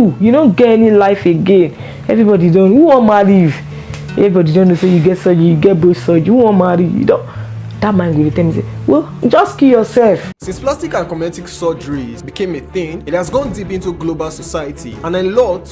You don't get any life again. Everybody don't. Who want marry you? Everybody don't know. So you get surgery, you get both surgery. Who want marry you? Don't. That man will tell me, say, well, just kill yourself. Since plastic and cosmetic surgeries became a thing, it has gone deep into global society, and a lot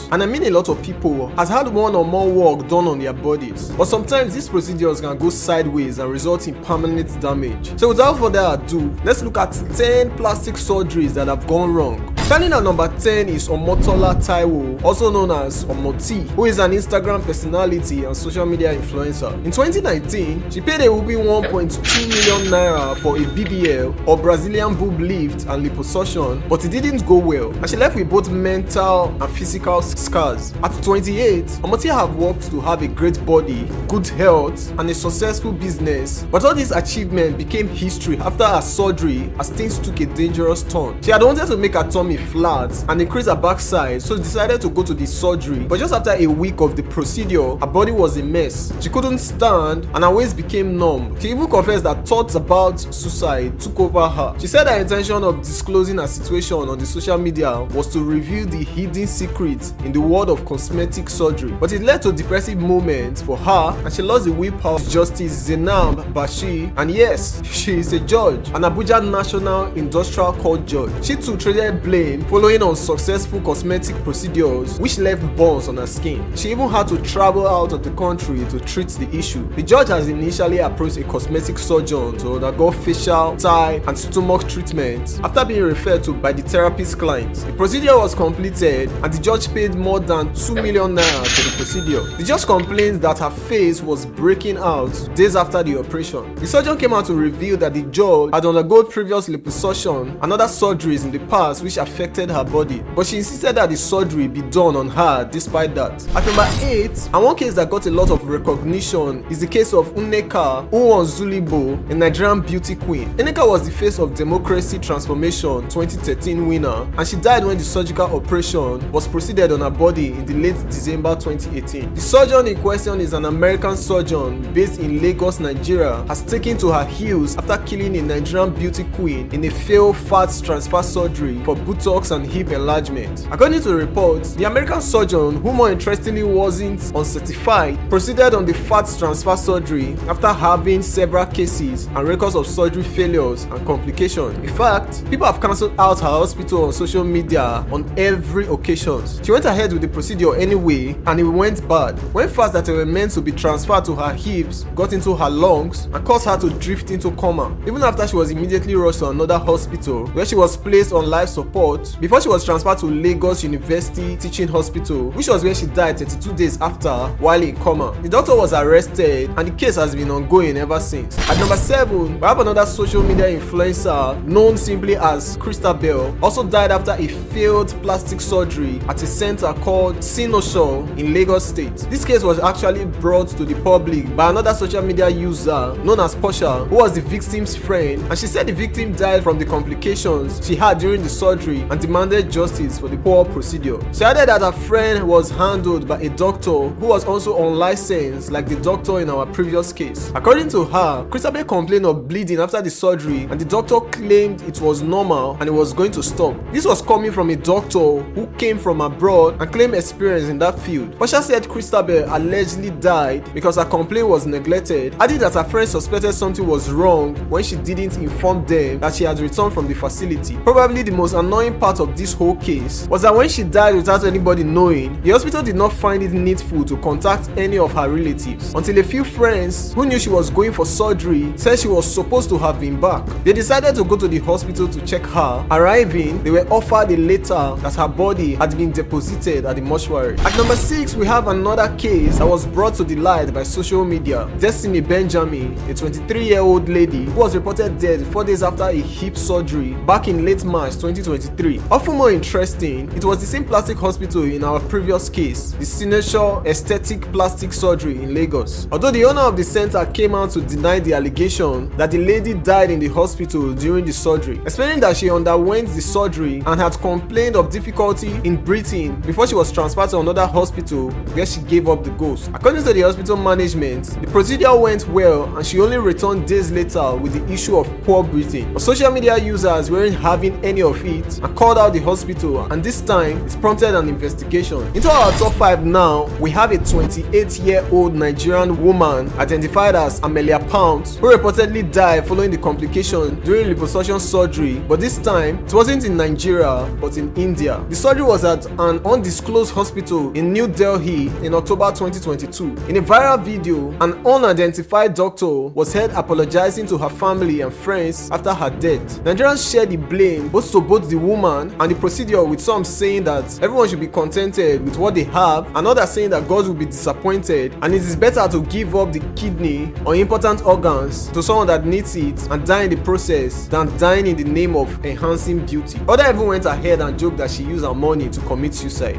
of people has had one or more work done on their bodies. But sometimes these procedures can go sideways and result in permanent damage. So without further ado, let's look at 10 plastic surgeries that have gone wrong. Standing at number 10 is Omotayi, also known as Omotayi, who is an Instagram personality and social media influencer. In 2019, she paid a whooping 1.2 million naira for a BBL or Brazilian boob lift and liposuction, but it didn't go well, and she left with both mental and physical scars. At 28, Omotayi have worked to have a great body, good health, and a successful business, but all this achievement became history after her surgery as things took a dangerous turn. She had wanted to make her tummy flat and increase her backside, so decided to go to the surgery, but just after a week of the procedure, her body was a mess. She couldn't stand and her waist became numb. She even confessed that thoughts about suicide took over her. She said her intention of disclosing her situation on the social media was to reveal the hidden secrets in the world of cosmetic surgery, but it led to depressive moments for her, and she lost the willpower to Justice Zhenam, and yes, she is a judge, an Abuja National Industrial Court judge. She too traded blame following unsuccessful cosmetic procedures which left burns on her skin. She even had to travel out of the country to treat the issue. The judge has initially approached a cosmetic surgeon to undergo facial, thigh, and stomach treatment after being referred to by the therapist client. The procedure was completed and the judge paid more than 2 million naira for the procedure. The judge complained that her face was breaking out days after the operation. The surgeon came out to reveal that the judge had undergone previous liposuction and other surgeries in the past which affected her body, but she insisted that the surgery be done on her despite that. At number 8, and one case that got a lot of recognition is the case of Enka Zulibo, a Nigerian beauty queen. Enka was the face of Democracy Transformation 2013 winner, and she died when the surgical operation was proceeded on her body in the late December 2018. The surgeon in question is an American surgeon based in Lagos, Nigeria, has taken to her heels after killing a Nigerian beauty queen in a failed fat transfer surgery for buttocks and hip enlargement. According to reports, the American surgeon, who more interestingly wasn't uncertified, proceeded on the fat transfer surgery after having several cases and records of surgery failures and complications. In fact, people have cancelled out her hospital on social media on every occasion. She went ahead with the procedure anyway, and it went bad. When fats that were meant to be transferred to her hips got into her lungs and caused her to drift into coma, even after she was immediately rushed to another hospital where she was placed on life support before she was transferred to Lagos University Teaching Hospital, which was where she died 32 days after while in coma. The doctor was arrested and the case has been ongoing ever since. At number 7, we have another social media influencer known simply as Christabel, also died after a failed plastic surgery at a center called Sinosho in Lagos State. This case was actually brought to the public by another social media user known as Portia, who was the victim's friend, and she said the victim died from the complications she had during the surgery and demanded justice for the poor procedure. She added that her friend was handled by a doctor who was also unlicensed like the doctor in our previous case. According to her, Christabel complained of bleeding after the surgery and the doctor claimed it was normal and it was going to stop. This was coming from a doctor who came from abroad and claimed experience in that field. Pasha said Christabel allegedly died because her complaint was neglected, adding that her friend suspected something was wrong when she didn't inform them that she had returned from the facility. Probably the most annoying part of this whole case was that when she died without anybody knowing, the hospital did not find it needful to contact any of her relatives until a few friends who knew she was going for surgery said she was supposed to have been back. They decided to go to the hospital to check her. Arriving, they were offered a letter that her body had been deposited at the mortuary. At number 6, we have another case that was brought to the light by social media. Jessim, Benjamin, a 23-year-old lady who was reported dead 4 days after a hip surgery back in late March 2023. Often more interesting, it was the same plastic hospital in our previous case, the Sinosho Aesthetic Plastic Surgery in Lagos. Although the owner of the center came out to deny the allegation that the lady died in the hospital during the surgery, explaining that she underwent the surgery and had complained of difficulty in breathing before she was transferred to another hospital where she gave up the ghost. According to the hospital management, the procedure went well and she only returned days later with the issue of poor breathing. But social media users weren't having any of it, and and called out the hospital, and this time it prompted an investigation. Into our top 5 now, we have a 28-year-old Nigerian woman identified as Amelia Pounce, who reportedly died following the complication during liposuction surgery, but this time it wasn't in Nigeria but in India. The surgery was at an undisclosed hospital in New Delhi in October 2022. In a viral video, an unidentified doctor was heard apologizing to her family and friends after her death. Nigerians shared the blame both the woman and the procedure, with some saying that everyone should be contented with what they have, and others saying that God will be disappointed and it is better to give up the kidney or important organs to someone that needs it and die in the process than dying in the name of enhancing beauty. Others even went ahead and joked that she used her money to commit suicide.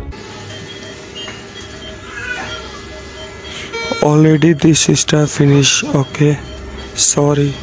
Already the sister finished, okay? Sorry.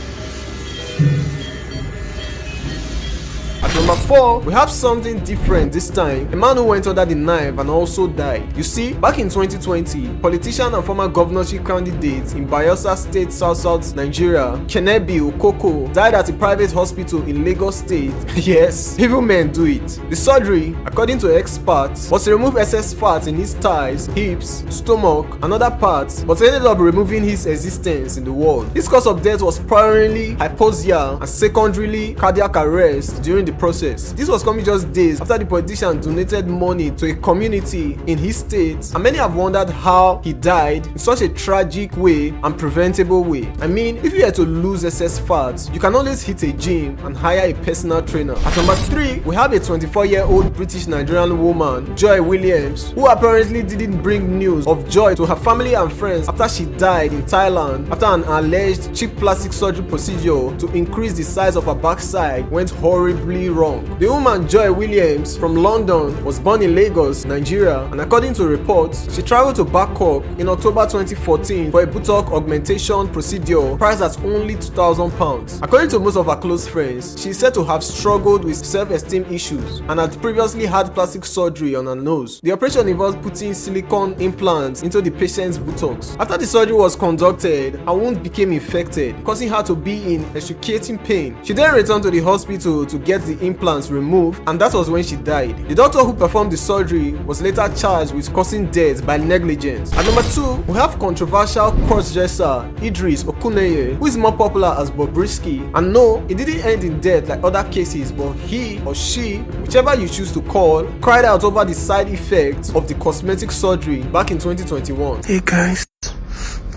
At number 4, we have something different this time. A man who went under the knife and also died. You see, back in 2020, politician and former governorship candidate in Bayelsa State, South Nigeria, Kenboko, died at a private hospital in Lagos State. Yes, evil men do it. The surgery, according to experts, was to remove excess fat in his thighs, hips, stomach, and other parts, but ended up removing his existence in the world. His cause of death was primarily hypoxia and secondarily cardiac arrest during the process. This was coming just days after the politician donated money to a community in his state, and many have wondered how he died in such a tragic way and preventable way. I mean, if you had to lose excess fat, you can always hit a gym and hire a personal trainer. At number 3, we have a 24-year-old British Nigerian woman, Joy Williams, who apparently didn't bring news of joy to her family and friends after she died in Thailand after an alleged cheap plastic surgery procedure to increase the size of her backside went horribly wrong. The woman Joy Williams from London was born in Lagos, Nigeria, and according to reports, she traveled to Bangkok in October 2014 for a buttock augmentation procedure priced at only £2,000. According to most of her close friends, she is said to have struggled with self-esteem issues and had previously had plastic surgery on her nose. The operation involved putting silicone implants into the patient's buttocks. After the surgery was conducted, her wound became infected, causing her to be in excruciating pain. She then returned to the hospital to get the implants removed, and that was when she died. The doctor who performed the surgery was later charged with causing death by negligence. At number 2, we have controversial cross-dresser Idris Okuneye, who is more popular as Bobrisky. And no, it didn't end in death like other cases, but he or she, whichever you choose to call, cried out over the side effects of the cosmetic surgery back in 2021. Hey guys,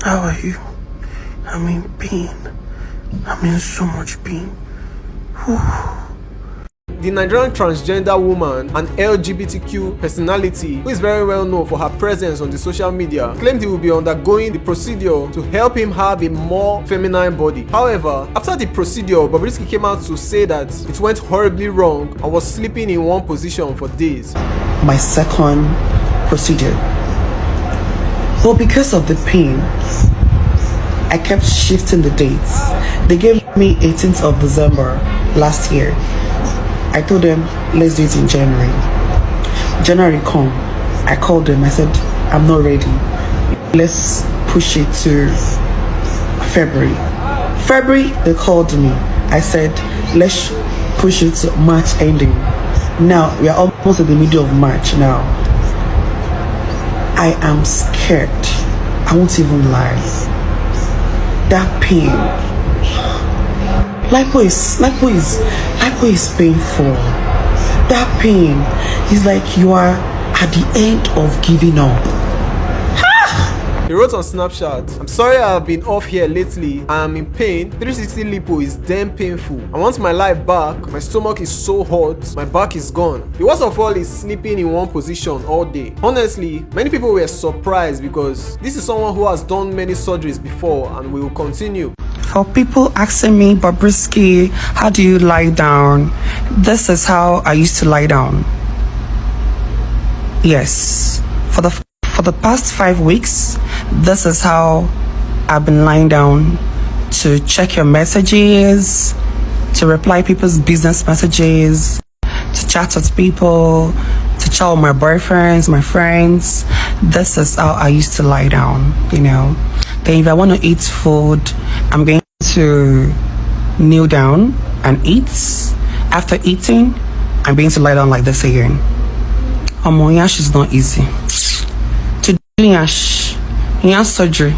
how are you? I'm in pain. I'm in so much pain. Whew. The Nigerian transgender woman and LGBTQ personality, who is very well known for her presence on the social media, claimed he will be undergoing the procedure to help him have a more feminine body. However, after the procedure, Bobrisky came out to say that it went horribly wrong and was sleeping in one position for days. My second procedure. But because of the pain, I kept shifting the dates. They gave me 18th of December last year. I told them, let's do it in January. January come. I called them. I said, I'm not ready. Let's push it to February. February, they called me. I said, let's push it to March ending. Now, we are almost at the middle of March now. I am scared. I won't even lie. That pain. Lipo is painful. That pain is like you are at the end of giving up. He wrote on Snapchat, I'm sorry I have been off here lately. I am in pain. 360 lipo is damn painful. I want my life back. My stomach is so hot. My back is gone. The worst of all is sleeping in one position all day. Honestly, many people were surprised because this is someone who has done many surgeries before and will continue. For people asking me, Bobrisky, how do you lie down? This is how I used to lie down. Yes. For the past 5 weeks, this is how I've been lying down, to check your messages, to reply people's business messages, to chat with people, to chat with my boyfriends, my friends. This is how I used to lie down, you know. Then if I want to eat food, I'm going to kneel down and eat. After eating, I'm going to lie down like this again. Yash is not easy. To do Yash surgery.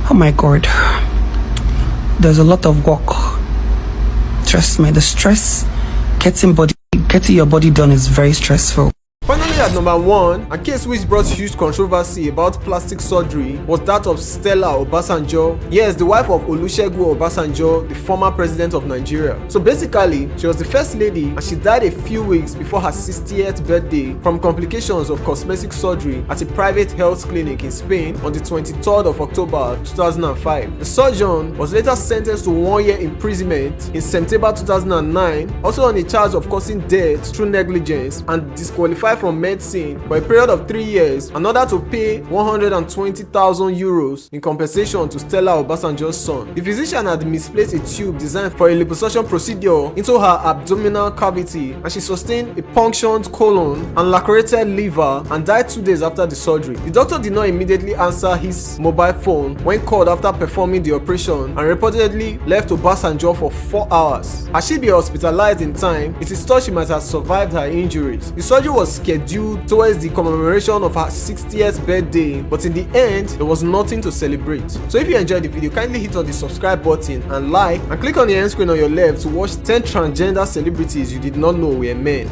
Oh my God. There's a lot of work. Trust me, the stress getting your body done is very stressful. Finally, at number 1, a case which brought huge controversy about plastic surgery was that of Stella Obasanjo. Yes, the wife of Olusegun Obasanjo, the former president of Nigeria. So basically, she was the first lady and she died a few weeks before her 60th birthday from complications of cosmetic surgery at a private health clinic in Spain on the 23rd of October 2005. The surgeon was later sentenced to 1 year imprisonment in September 2009, also on a charge of causing death through negligence, and disqualified from medicine for a period of 3 years in order to pay 120,000 euros in compensation to Stella Obasanjo's son. The physician had misplaced a tube designed for a liposuction procedure into her abdominal cavity, and she sustained a punctured colon and lacerated liver and died 2 days after the surgery. The doctor did not immediately answer his mobile phone when called after performing the operation and reportedly left Obasanjo for 4 hours. Had she been hospitalized in time, it is thought she might have survived her injuries. The surgery was scheduled towards the commemoration of her 60th birthday, but in the end, there was nothing to celebrate. So if you enjoyed the video, kindly hit on the subscribe button and like, and click on the end screen on your left to watch 10 transgender celebrities you did not know were men.